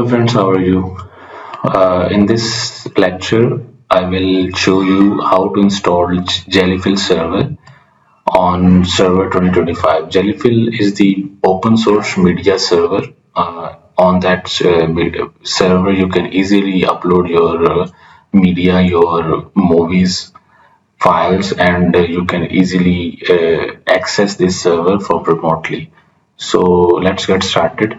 Hello friends, how are you? In this lecture, I will show you how to install Jellyfin Server on Server 2025. Jellyfin is the open source media server. On that server, you can easily upload your media, your movies, files, and you can easily access this server for remotely. So let's get started.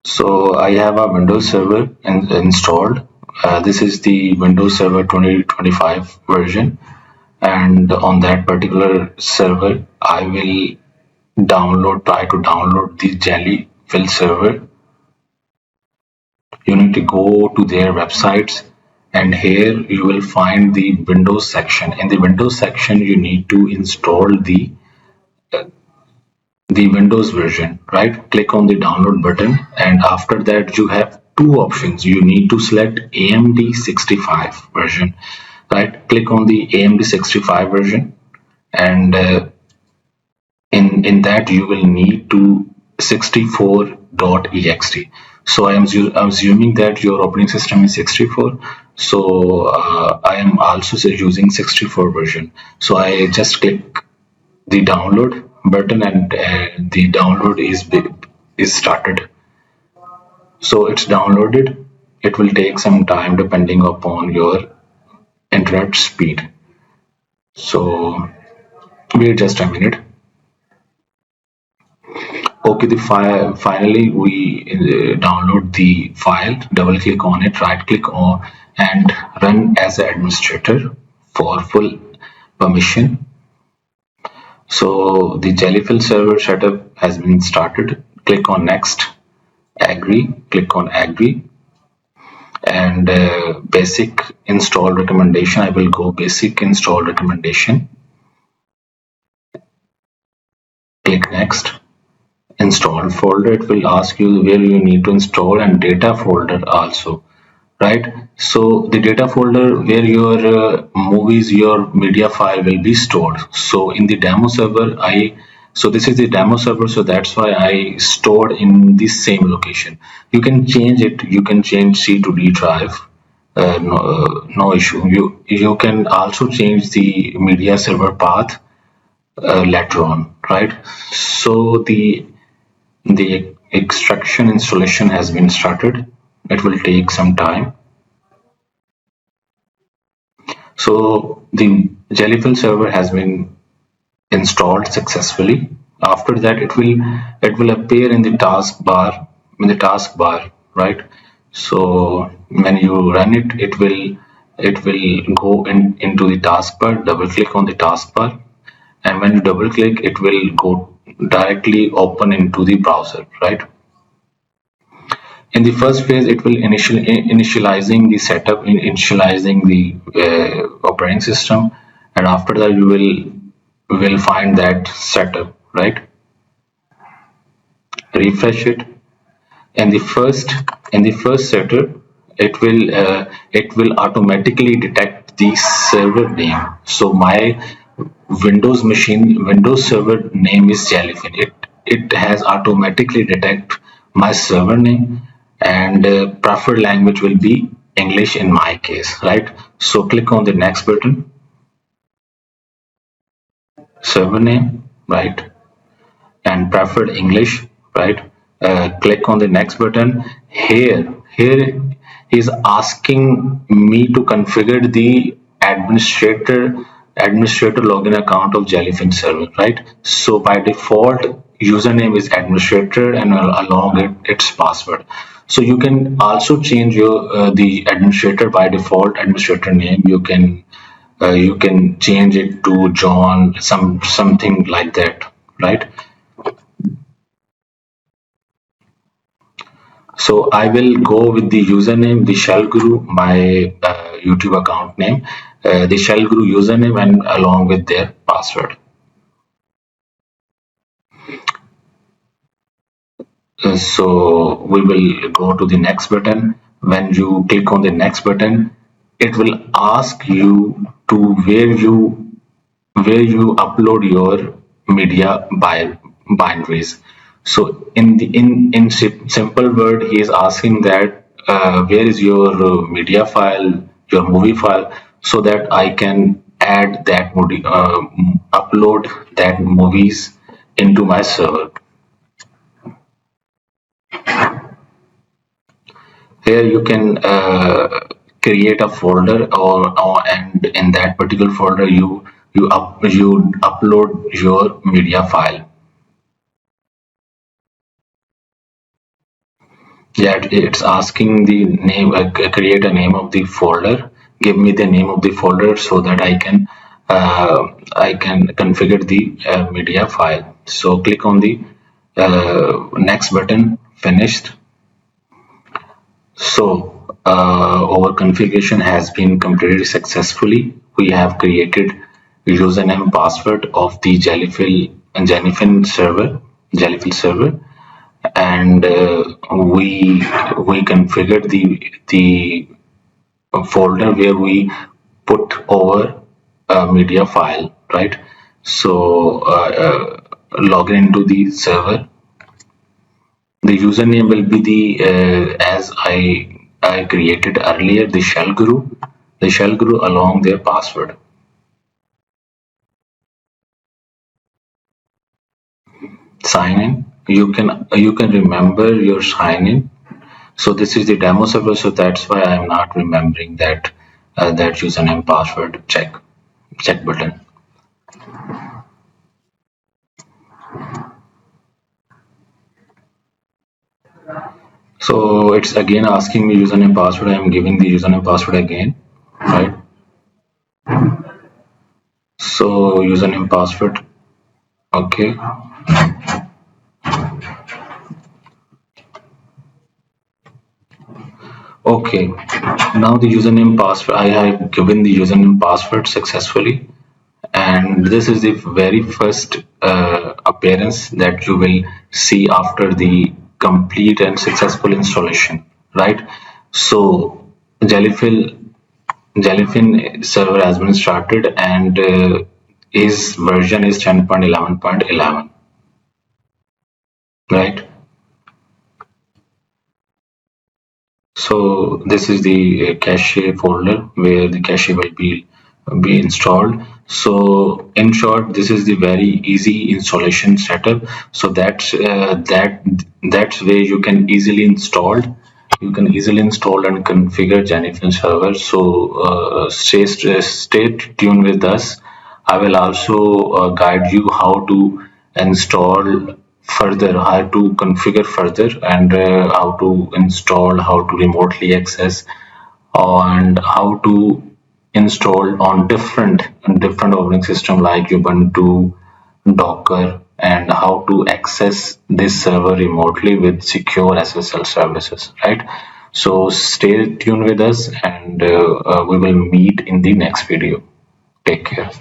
So I have a Windows Server installed. This is the Windows Server 2025 version, and on that particular server, I will try to download the Jellyfin server. You need to go to their websites, and here you will find the Windows section. In the Windows section, you need to install the Windows version, right? Click on the download button, and after that you have two options. You need to select AMD 65 version, right? Click on the AMD 65 version, and in that you will need to 64.ext. So I am assuming that your operating system is 64, so I am also using 64 version. So I just click the download button, and the download is started. So it's downloaded. It will take some time depending upon your internet speed. So wait just a minute. Okay, the file finally we download the file. Double click on it, right click on, and run as an administrator for full permission. So the Jellyfin server setup has been started. Click on next, agree, click on agree, and basic install recommendation. I will go basic install recommendation. Click next, install folder. It will ask you where you need to install, and data folder also, right? So the data folder where your movies, your media file will be stored. So in the demo server, so this is the demo server, so that's why I stored in this same location. You can change it. You can change C to D drive. No issue. You can also change the media server path later on, right? So the extraction installation has been started. It will take some time. So the Jellyfin server has been installed successfully. After that, it will appear in the taskbar, right? So when you run it, it will go into the taskbar. Double click on the taskbar, and when you double click, it will go directly open into the browser, right? In the first phase, it will initializing the setup, initializing the operating system, and after that you will find that setup, right? Refresh it. In the first setup, it will automatically detect the server name. So my Windows server name is Jellyfin. It has automatically detect my server name, and preferred language will be English in my case, right? So click on the next button, server name, right, and preferred English, right? Click on the next button. Here he's asking me to configure the administrator login account of Jellyfin server, right? So by default, username is administrator, and along its password. So you can also change your the administrator. By default administrator name, you can change it to John, something like that, right? So I will go with the username, the Shell Guru, my YouTube account name, the Shell Guru username, and along with their password. So we will go to the next button. When you click on the next button, it will ask you to where you upload your media binaries. So in simple word, he is asking that where is your media file, your movie file, so that I can add that movie, upload that movies into my server. Here you can create a folder, or and in that particular folder you upload your media file. Yeah, it's asking the name, create a name of the folder. Give me the name of the folder so that I can configure the media file. So click on the next button, finished. So our configuration has been completed successfully. We have created username and password of the Jellyfin server, Jellyfin server, and we configured the folder where we put our media file, right? So log in into the server. The username will be the as I created earlier, the shell guru along their password. Sign in. You can remember your sign in. So this is the demo server, so that's why I'm not remembering that username password check button. So it's again asking me username password. I'm giving the username password again, right? So username password, okay. Okay, now the username password, I have given the username password successfully, and this is the very first appearance that you will see after the complete and successful installation, right? So Jellyfin Jellyfin server has been started, and his version is 10.11.11, right? So this is the cache folder where the cache will be installed. So in short, this is the very easy installation setup. So that's where you can easily install and configure Jellyfin server. So stay tuned with us. I will also guide you how to install further, how to configure further, and how to install, how to remotely access, and how to install on different operating system like Ubuntu, Docker, and how to access this server remotely with secure SSL services, right? So stay tuned with us, and we will meet in the next video. Take care.